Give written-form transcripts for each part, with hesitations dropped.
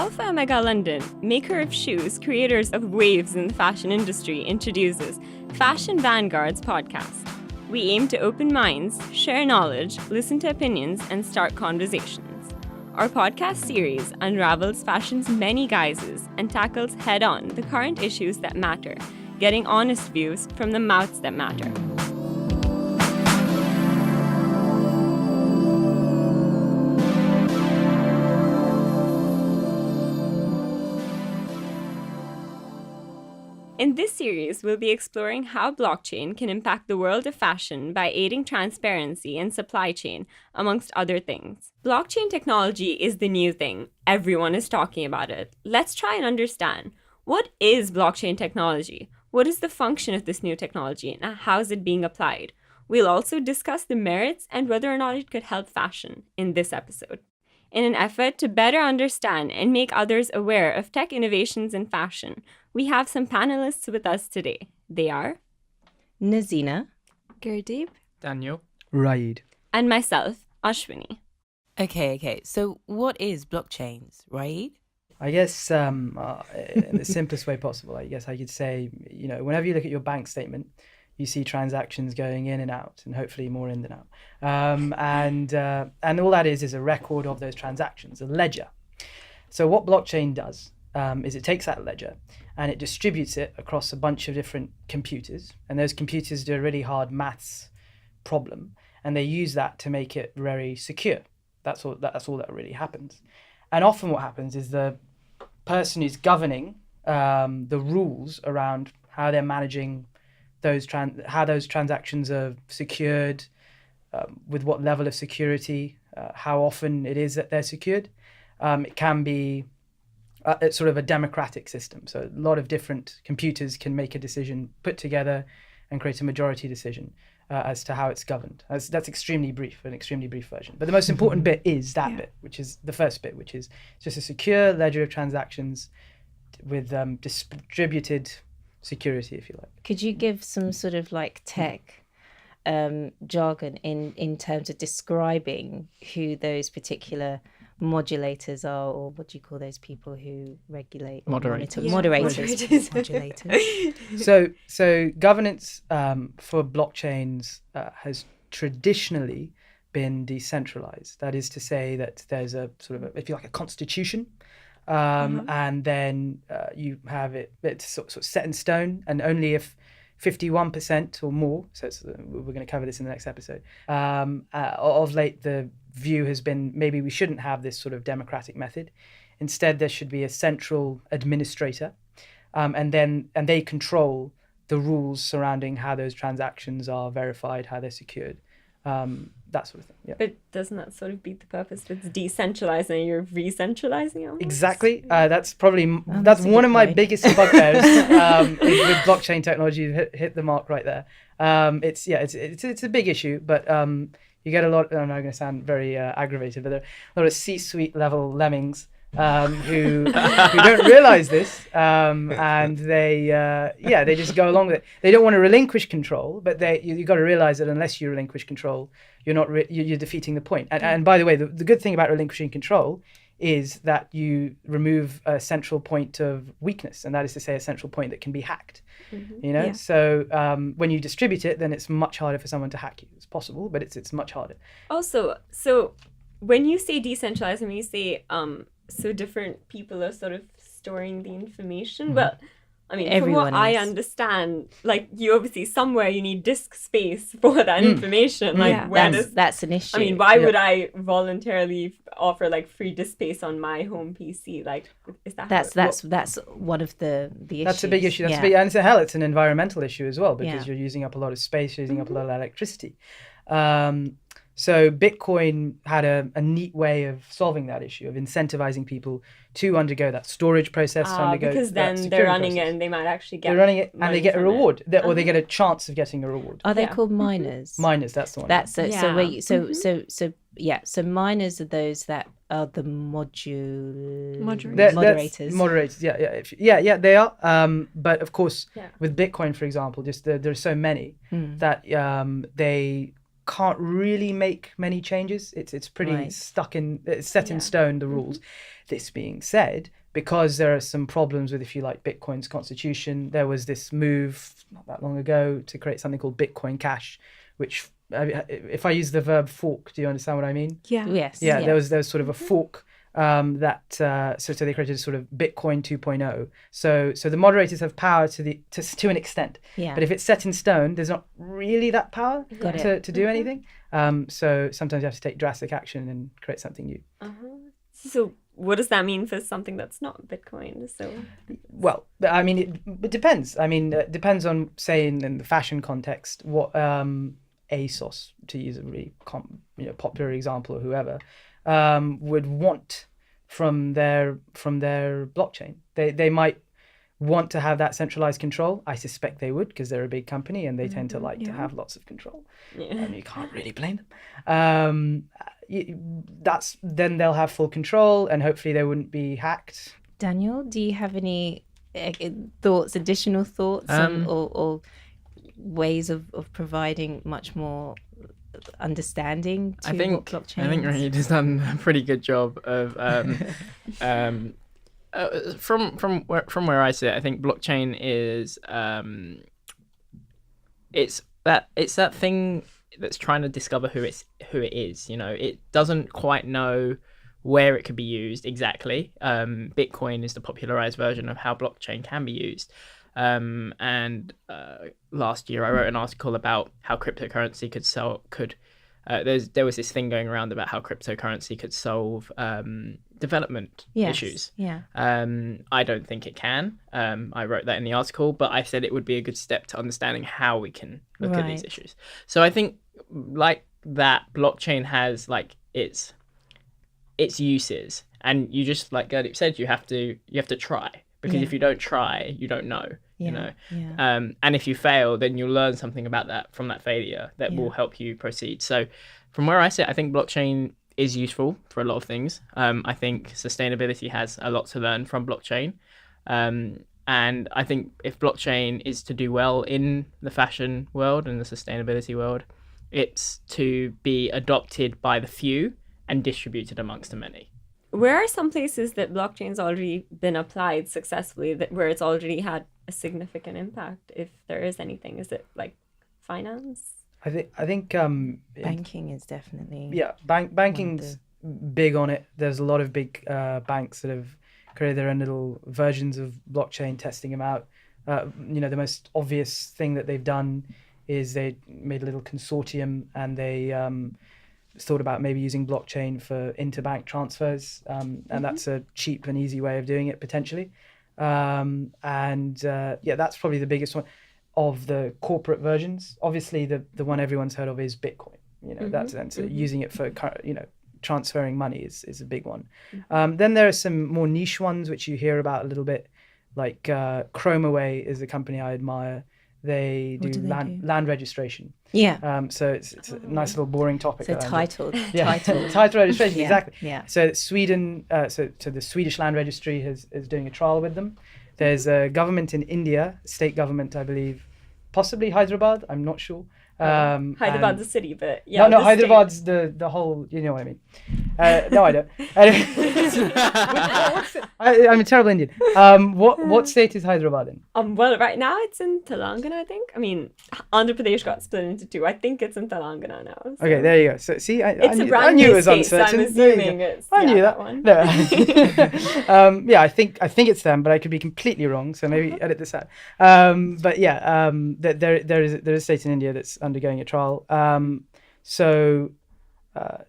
Alpha Omega London, maker of shoes, creators of waves in the fashion industry, introduces Fashion Vanguard's podcast. We aim to open minds, share knowledge, listen to opinions, and start conversations. Our podcast series unravels fashion's many guises and tackles head-on the current issues that matter, getting honest views from the mouths that matter. In this series, we'll be exploring how blockchain can impact the world of fashion by aiding transparency in supply chain, amongst other things. Blockchain technology is the new thing. Everyone is talking about it. Let's try and understand. What is blockchain technology? What is the function of this new technology, and how is it being applied? We'll also discuss the merits and whether or not it could help fashion in this episode. In an effort to better understand and make others aware of tech innovations in fashion, we have some panelists with us today. They are Nazina, Gurdeep, Daniel, Raid, and myself, Ashwini. Okay. So what is blockchains, right? I guess in the simplest way possible, I guess I could say, whenever you look at your bank statement, you see transactions going in and out, and hopefully more in than out. And all that is a record of those transactions, a ledger. So what blockchain does is it takes that ledger and it distributes it across a bunch of different computers. And those computers do a really hard maths problem, and they use that to make it very secure. That's all that really happens. And often what happens is the person who's governing the rules around how they're managing how those transactions are secured, with what level of security, how often it is that they're secured. It can be it's sort of a democratic system. So a lot of different computers can make a decision, put together, and create a majority decision as to how it's governed. That's an extremely brief version. But the most important bit is that bit, which is the first bit, which is just a secure ledger of transactions with distributed security, if you like. Could you give some sort of like tech jargon in terms of describing who those particular modulators are, or what do you call those people who regulate? Moderators. Moderators. So governance for blockchains has traditionally been decentralized. That is to say that there's a sort of, if you like, a constitution. And then you have it's sort of set in stone, and only if 51% or more, so we're going to cover this in the next episode, of late the view has been maybe we shouldn't have this sort of democratic method. Instead, there should be a central administrator, and they control the rules surrounding how those transactions are verified, how they're secured. That sort of thing. Yeah. But doesn't that sort of beat the purpose? If it's decentralized and you're re-centralizing it almost? Exactly. That's probably that's one of my biggest bugbears with blockchain technology. You hit the mark right there. It's a big issue, but you get a lot. I'm not going to sound very aggravated, but there are a lot of C-suite level lemmings who don't realize this, and they just go along with it. They don't want to relinquish control, but you got to realize that unless you relinquish control, you're defeating the point. And by the way, the good thing about relinquishing control is that you remove a central point of weakness, and that is to say a central point that can be hacked. So when you distribute it, then it's much harder for someone to hack you. It's possible, but it's much harder. Also, so when you say decentralized, and when you say so different people are sort of storing the information. Well, I mean, Everyone from what I understand, like you obviously somewhere you need disk space for that information. Like that's an issue. I mean, why would I voluntarily offer like free disk space on my home PC? Like, is that that's one of the issues. That's a big issue. And it's an environmental issue as well, because you're using up a lot of space, using up a lot of electricity. So Bitcoin had a neat way of solving that issue, of incentivizing people to undergo that storage process, to undergo because then that they're running process. it and they might actually get. They're running it and they get a reward, or they Uh-huh. get a chance of getting a reward. Are they called miners? Miners, that's the one. That's it. Yeah. So miners are those that are the Moderators. moderators. Moderators, yeah, they are. But of course, with Bitcoin, for example, just there are so many that can't really make many changes. It's pretty it's set in stone, the rules. This being said, because there are some problems with, if you like, Bitcoin's constitution, there was this move not that long ago to create something called Bitcoin Cash, which, if I use the verb fork, do you understand what I mean? Yeah. Yes. Yeah, there was sort of a fork so they created sort of Bitcoin 2.0. So the moderators have power to an extent. Yeah. But if it's set in stone, there's not really that power to do anything. So sometimes you have to take drastic action and create something new. So what does that mean for something that's not Bitcoin? So, well, I mean, it depends. I mean, it depends on, say, in the fashion context, what ASOS, to use a really popular example, or whoever, would want from their blockchain. They might want to have that centralized control. I suspect they would, because they're a big company and they tend to like to have lots of control. You can't really blame them. Then they'll have full control, and hopefully they wouldn't be hacked. Daniel, do you have any additional thoughts or ways of providing much more understanding to what blockchain I think Rahid has done a pretty good job of from where I sit. I think blockchain is it's that thing that's trying to discover who it is. It doesn't quite know where it could be used exactly. Bitcoin is the popularized version of how blockchain can be used. And last year I wrote an article about how cryptocurrency there was this thing going around about how cryptocurrency could solve development issues. Yeah. I don't think it can. I wrote that in the article, but I said it would be a good step to understanding how we can look at these issues. So I think, like that, blockchain has like its uses, and you just, like Gurdeep said, you have to try, because if you don't try, you don't know. And if you fail, then you'll learn something about that from that failure that will help you proceed. So from where I sit, I think blockchain is useful for a lot of things. I think sustainability has a lot to learn from blockchain. And I think if blockchain is to do well in the fashion world and the sustainability world, it's to be adopted by the few and distributed amongst the many. Where are some places that blockchain's already been applied successfully, where it's already had a significant impact, if there is anything? Is it like finance? I think banking is definitely banking's big on it. There's a lot of big banks that have created their own little versions of blockchain, testing them out. The most obvious thing that they've done is they made a little consortium, and they thought about maybe using blockchain for interbank transfers, and that's a cheap and easy way of doing it potentially. That's probably the biggest one of the corporate versions. Obviously, the one everyone's heard of is Bitcoin. Using it for transferring money is a big one. Then there are some more niche ones which you hear about a little bit, like Chromaway is a company I admire. They do land registration. Yeah. So it's a nice little boring topic. So title registration, exactly. Yeah. So Sweden, so the Swedish Land Registry is doing a trial with them. There's a government in India, state government, I believe, possibly Hyderabad. I'm not sure. Hyderabad's a city, but yeah. No, Hyderabad's the whole. You know what I mean? No, I don't. I'm a terrible Indian. What state is Hyderabad in? Well, right now it's in Telangana, I think. I mean, Andhra Pradesh got split into two. I think it's in Telangana now. So. Okay, there you go. So see, I knew it was uncertain. I'm assuming it's. I knew that one. No. I think it's them, but I could be completely wrong. So maybe edit this out. There is a state in India that's undergoing a trial.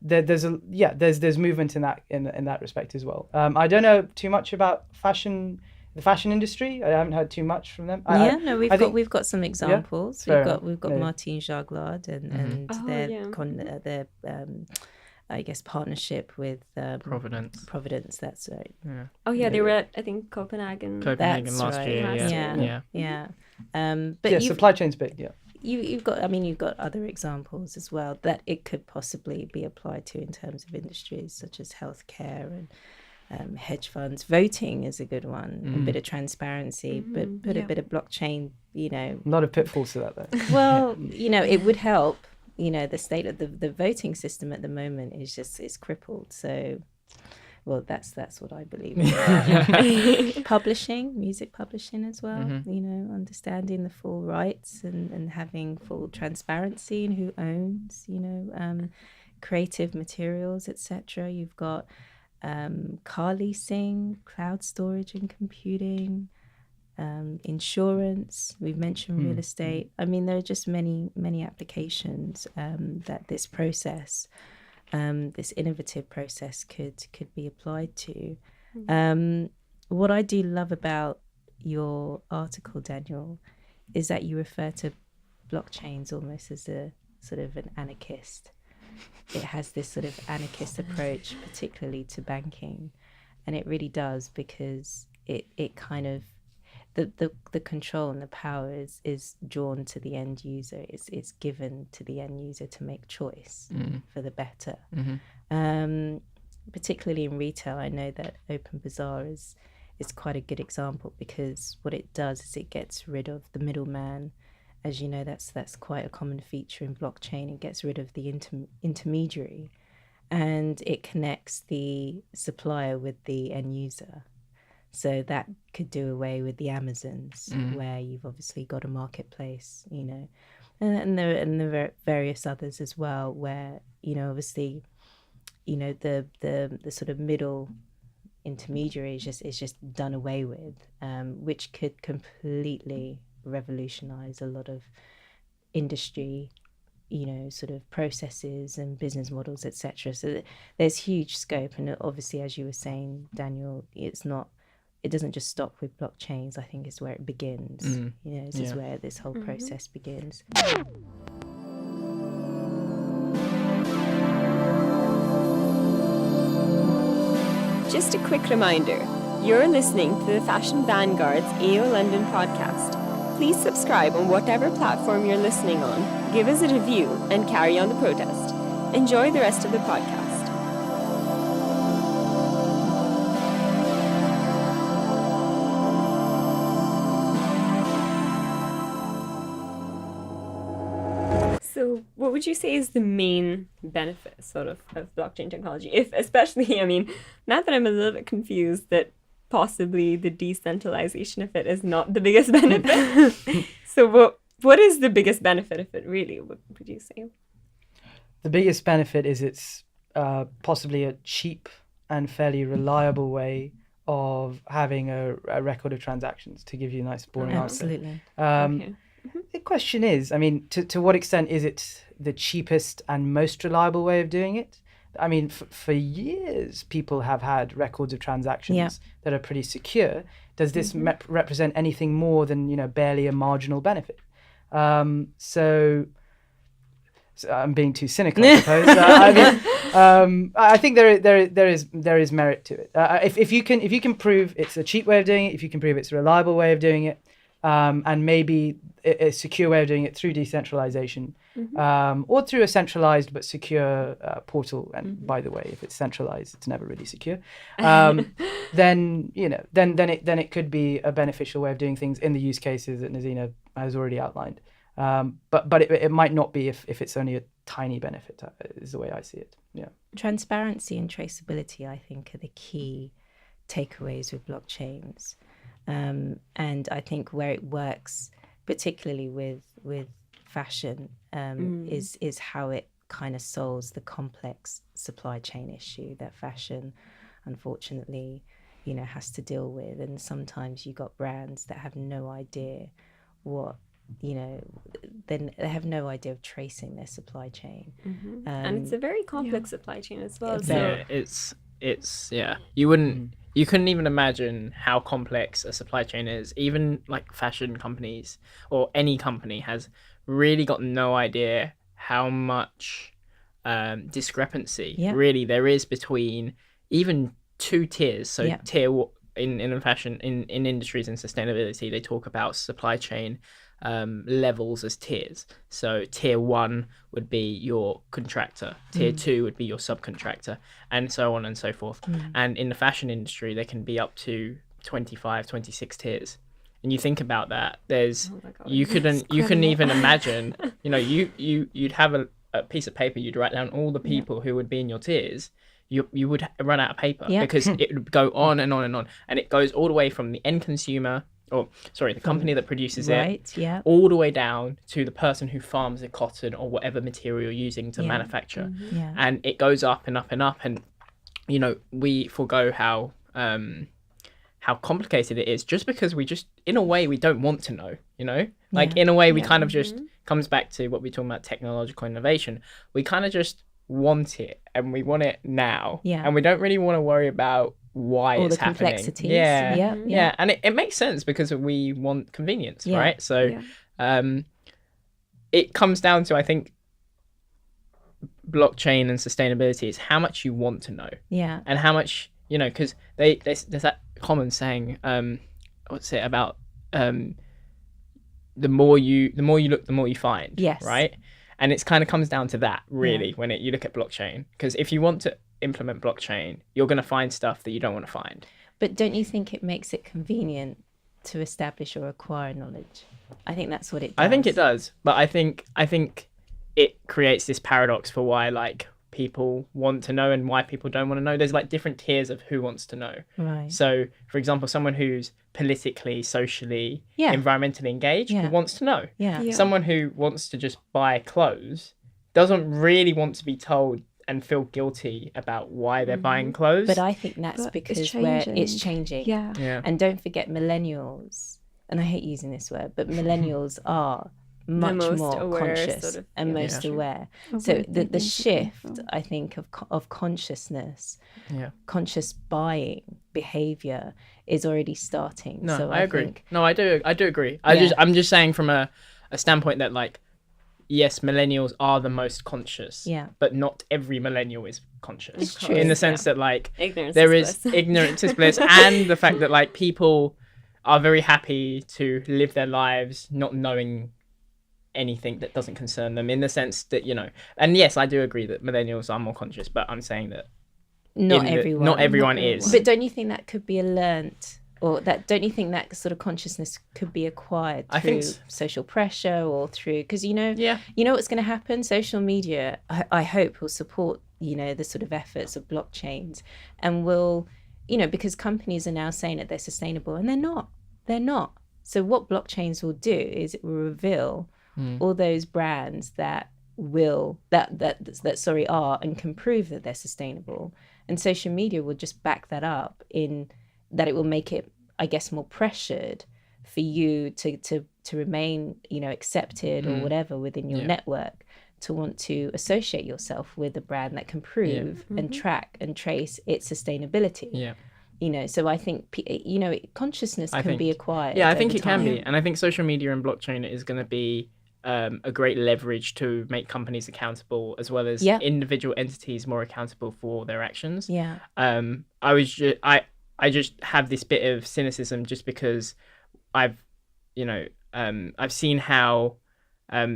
There's movement in that respect as well. I don't know too much about the fashion industry. I haven't heard too much from them. We've got some examples. We've got Martin Jaglard and their I guess partnership with Providence. That's right. Yeah. Oh yeah, they were at, I think, Copenhagen last year. Yeah. Supply chain's big. Yeah. You've got other examples as well that it could possibly be applied to in terms of industries such as healthcare and hedge funds. Voting is a good one. A bit of transparency, but a bit of blockchain. A lot of pitfalls to that though. Well, it would help, the state of the voting system at the moment is crippled. So, well, that's what I believe. Publishing, music publishing as well. Mm-hmm. Understanding the full rights and having full transparency in who owns, creative materials, etc. You've got car leasing, cloud storage and computing, insurance. We've mentioned real estate. I mean, there are just many applications that this process, this innovative process, could be applied to. What I do love about your article, Daniel, is that you refer to blockchains almost as a sort of an anarchist. It has this sort of anarchist approach, particularly to banking, and it really does, because it kind of the control and the power is drawn to the end user. It's given to the end user to make choice for the better. Particularly in retail, I know that Open Bazaar is quite a good example, because what it does is it gets rid of the middleman. As you know, that's quite a common feature in blockchain. It gets rid of the intermediary, and it connects the supplier with the end user. So that could do away with the Amazons, where you've obviously got a marketplace, and there are various others as well, where obviously, the sort of middle intermediary is just done away with, which could completely revolutionize a lot of industry, sort of processes and business models, etc. So there's huge scope, and obviously, as you were saying, Daniel, it doesn't just stop with blockchains. I think it's where it begins. This is where this whole process begins. Just a quick reminder, you're listening to the Fashion Vanguard's AO London podcast. Please subscribe on whatever platform you're listening on, give us a review, and carry on the protest. Enjoy the rest of the podcast. So what would you say is the main benefit of blockchain technology? Especially, now that I'm a little bit confused that possibly the decentralization of it is not the biggest benefit. So what is the biggest benefit of it, really? What would you say? The biggest benefit is it's possibly a cheap and fairly reliable way of having a record of transactions, to give you a nice boring Absolutely. answer. Okay. The question is, to what extent is it the cheapest and most reliable way of doing it? For years, people have had records of transactions that are pretty secure. Does this represent anything more than, barely a marginal benefit? So I'm being too cynical, I suppose. I think there is merit to it. If you can prove it's a cheap way of doing it, if you can prove it's a reliable way of doing it, and maybe a secure way of doing it through decentralization, or through a centralized but secure portal. And by the way, if it's centralized, it's never really secure. Then it could be a beneficial way of doing things in the use cases that Nazina has already outlined. But it might not be if it's only a tiny benefit, is the way I see it. Yeah. Transparency and traceability, I think, are the key takeaways with blockchains. And I think where it works, particularly with fashion, is how it kind of solves the complex supply chain issue that fashion, unfortunately, has to deal with. And sometimes you got brands that have no idea what, then they have no idea of tracing their supply chain. And it's a very complex supply chain as well. It's you couldn't even imagine how complex a supply chain is. Even like fashion companies or any company has really got no idea how much discrepancy really there is between even two tiers. So tier in fashion, in industries and sustainability, they talk about supply chain levels as tiers. So tier 1 would be your contractor, tier 2 would be your subcontractor, and so on and so forth. And in the fashion industry, they can be up to 25, 26 tiers. And you think about that, there's you couldn't even imagine, you'd have a piece of paper, you'd write down all the people who would be in your tiers, you would run out of paper because it would go on and on and on, and it goes all the way from the end consumer, or sorry, the company that produces it, all the way down to the person who farms the cotton or whatever material you're using to manufacture, and it goes up and up and up, and you know, we forego how complicated it is just because we just, in a way, we don't want to know, you know, like in a way we kind of just comes back to what we're talking about, technological innovation. We kind of just want it, and we want it now, and we don't really want to worry about why all it's the happening. complexities. Yeah, and it makes sense because we want convenience, right? So it comes down to, I think, blockchain and sustainability is how much you want to know, and how much, you know, because there's that common saying, what's it about, the more you look, the more you find, right? And it's kind of comes down to that, really, when you look at blockchain, because if you want to implement blockchain, you're going to find stuff that you don't want to find. But don't you think it makes it convenient to establish or acquire knowledge? I think that's what it does. I think it does, but I think it creates this paradox for why, like, people want to know and why people don't want to know. There's like different tiers of who wants to know. Right. So, for example, someone who's politically, socially, environmentally engaged wants to know. Someone who wants to just buy clothes doesn't really want to be told and feel guilty about why they're buying clothes. But I think that's because it's changing. Yeah. And don't forget millennials, and I hate using this word, but millennials are much more conscious and most aware. So the shift, I think, of consciousness, conscious buying behavior is already starting. No, so I agree. I do agree. I'm just saying from a standpoint that, like, yes, millennials are the most conscious, but not every millennial is conscious. It's true. In the sense that, like, ignorance there is is ignorance is bliss, and the fact that, like, people are very happy to live their lives not knowing anything that doesn't concern them, in the sense that, you know, and yes, I do agree that millennials are more conscious, but I'm saying that not everyone is. But don't you think that could be learnt, or don't you think that sort of consciousness could be acquired through social pressure, or through, because you know what's going to happen? Social media, I hope, will support, you know, the sort of efforts of blockchains, and will, you know, because companies are now saying that they're sustainable, and they're not. So what blockchains will do is it will reveal all those brands that are and can prove that they're sustainable, and social media will just back that up, in that it will make it, I guess, more pressured for you to remain, you know, accepted or whatever within your network, to want to associate yourself with a brand that can prove and track and trace its sustainability. You know, so I think, you know, consciousness can be acquired. I think it can be, and I think social media and blockchain is going to be a great leverage to make companies accountable, as well as individual entities more accountable for their actions. I just have this bit of cynicism, just because I've seen how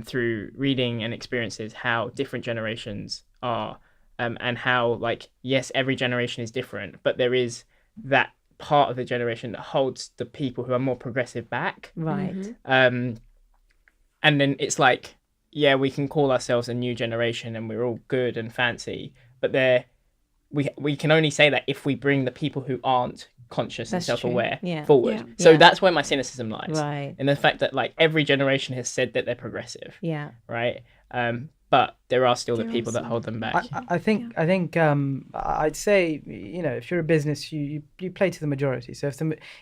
through reading and experiences how different generations are, and how, like, yes, every generation is different, but there is that part of the generation that holds the people who are more progressive back. Right. And then it's like, yeah, we can call ourselves a new generation and we're all good and fancy, but we can only say that if we bring the people who aren't conscious and self-aware forward. So that's where my cynicism lies. Right. In the fact that, like, every generation has said that they're progressive. Right. But there are still the people that hold them back. I think I'd say, you know, if you're a business, you play to the majority. So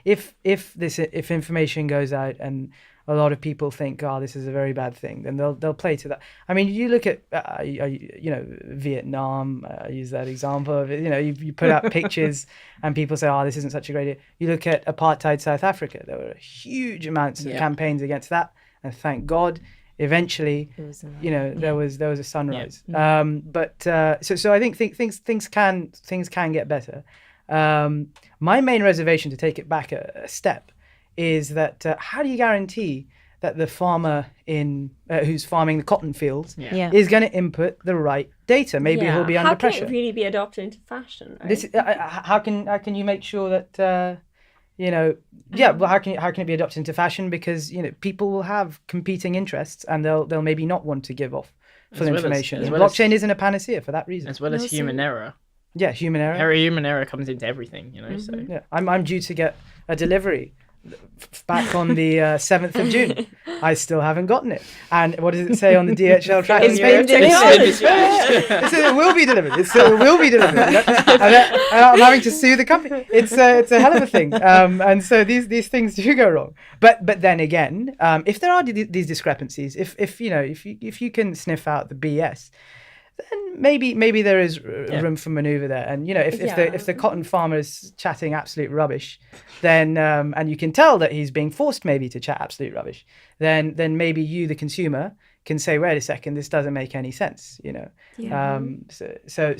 if information goes out and a lot of people think, oh, this is a very bad thing, then they'll play to that. I mean, you look at you know, Vietnam. I use that example of it. You know, you put out pictures and people say, oh, this isn't such a great idea. You look at apartheid South Africa. There were huge amounts of campaigns against that, and thank God, eventually, you know, there was a sunrise. So I think things can get better. My main reservation, to take it back a step, is that how do you guarantee that the farmer who's farming the cotton fields is going to input the right data? Maybe he'll be under pressure. How can it really be adopted into fashion? Right? This, how can you make sure that you know? Well, how can it be adopted into fashion? Because, you know, people will have competing interests, and they'll maybe not want to give off full As well as- information. as And well as- blockchain isn't a panacea for that reason. As well as No, so- human error. Yeah, human error. Human error comes into everything, you know. So Yeah, I'm due to get a delivery back on the 7th of June. I still haven't gotten it. And what does it say on the DHL tracking It's page? been delivered. It says it will be delivered. It will be delivered. And I'm having to sue the company. It's a hell of a thing. And so these things do go wrong. But then again, if there are these discrepancies, if you can sniff out the BS, then maybe there is room for maneuver there. And if the cotton farmer is chatting absolute rubbish, then and you can tell that he's being forced maybe to chat absolute rubbish, then maybe you, the consumer, can say, wait a second, this doesn't make any sense, Yeah. So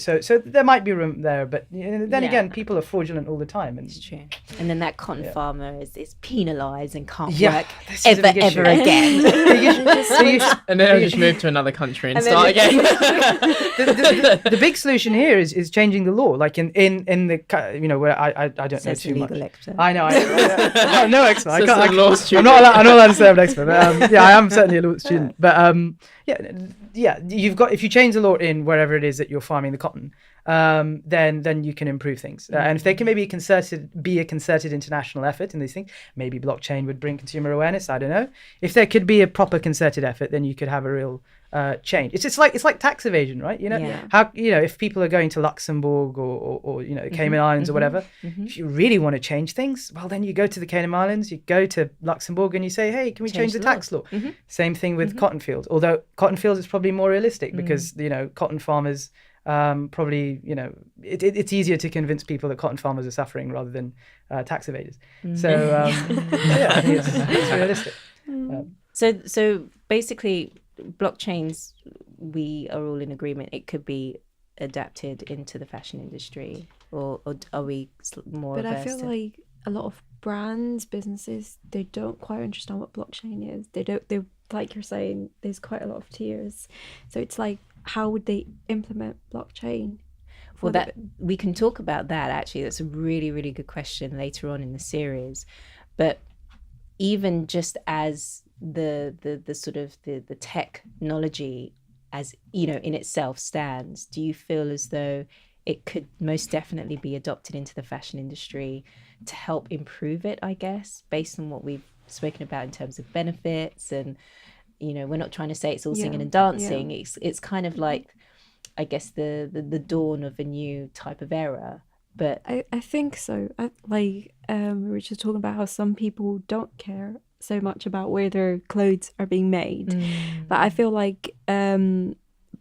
there might be room there, but then Yeah. again, people are fraudulent all the time, and It's true. And then that cotton farmer is penalised and can't Yeah, work this is a big ever issue. again. and then I'll just move to another country and And then start again. the big solution here is changing the law, like in the where I don't know Says the too much. legal expert. I know. I'm no expert. I Says can't, the law I'm student. not allowed to say I'm an expert. But I am certainly a law student. But you've got, if you change the law in wherever it is that you're farming the cotton, then you can improve things. And if there can maybe be a concerted international effort in these things, maybe blockchain would bring consumer awareness. I don't know. If there could be a proper concerted effort, then you could have a real change. It's like tax evasion, right? Yeah. How if people are going to Luxembourg or Cayman Islands or whatever, if you really want to change things, well, then you go to the Cayman Islands, you go to Luxembourg, and you say, hey, can we change the tax law? Same thing with cotton fields. Although cotton fields is probably more realistic because cotton farmers probably it's easier to convince people that cotton farmers are suffering rather than tax evaders. So I think it's realistic. So basically, blockchains, we are all in agreement it could be adapted into the fashion industry, or are we more But I averse feel to- like a lot of brands, businesses, they don't quite understand what blockchain is. They like you're saying, there's quite a lot of tiers. So it's like, how would they implement blockchain? Well, that we can talk about that actually. That's a really, really good question later on in the series. But even just as the sort of the technology as in itself stands, do you feel as though it could most definitely be adopted into the fashion industry to help improve it, I guess, based on what we've spoken about in terms of benefits? And we're not trying to say it's all singing and dancing. It's kind of like, I guess, the dawn of a new type of era. But I think so. We were just talking about how some people don't care so much about where their clothes are being made. But I feel like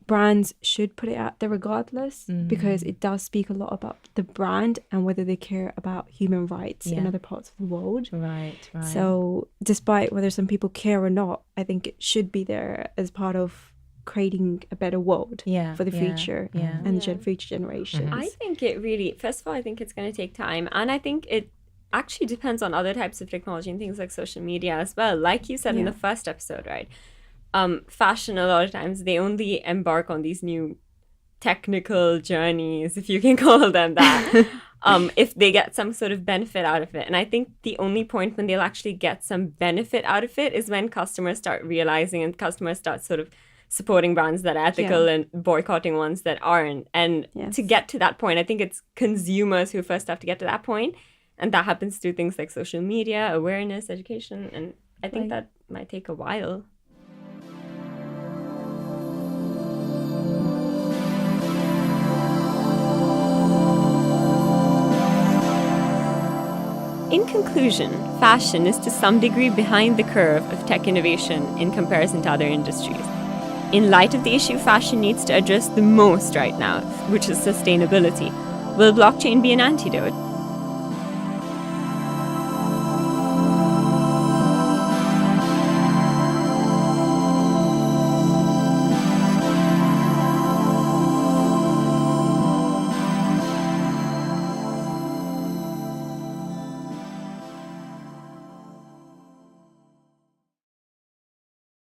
brands should put it out there regardless, because it does speak a lot about the brand and whether they care about human rights in other parts of the world. Right. So despite whether some people care or not, I think it should be there as part of creating a better world for the future and future generations. I think it really, first of all, I think it's going to take time. And I think it actually depends on other types of technology and things like social media as well. Like you said in the first episode, right? Fashion, a lot of times, they only embark on these new technical journeys, if you can call them that, if they get some sort of benefit out of it. And I think the only point when they'll actually get some benefit out of it is when customers start realizing and customers start sort of supporting brands that are ethical and boycotting ones that aren't. And to get to that point, I think it's consumers who first have to get to that point. And that happens through things like social media, awareness, education. And I think that might take a while. In conclusion, fashion is to some degree behind the curve of tech innovation in comparison to other industries. In light of the issue fashion needs to address the most right now, which is sustainability, will blockchain be an antidote?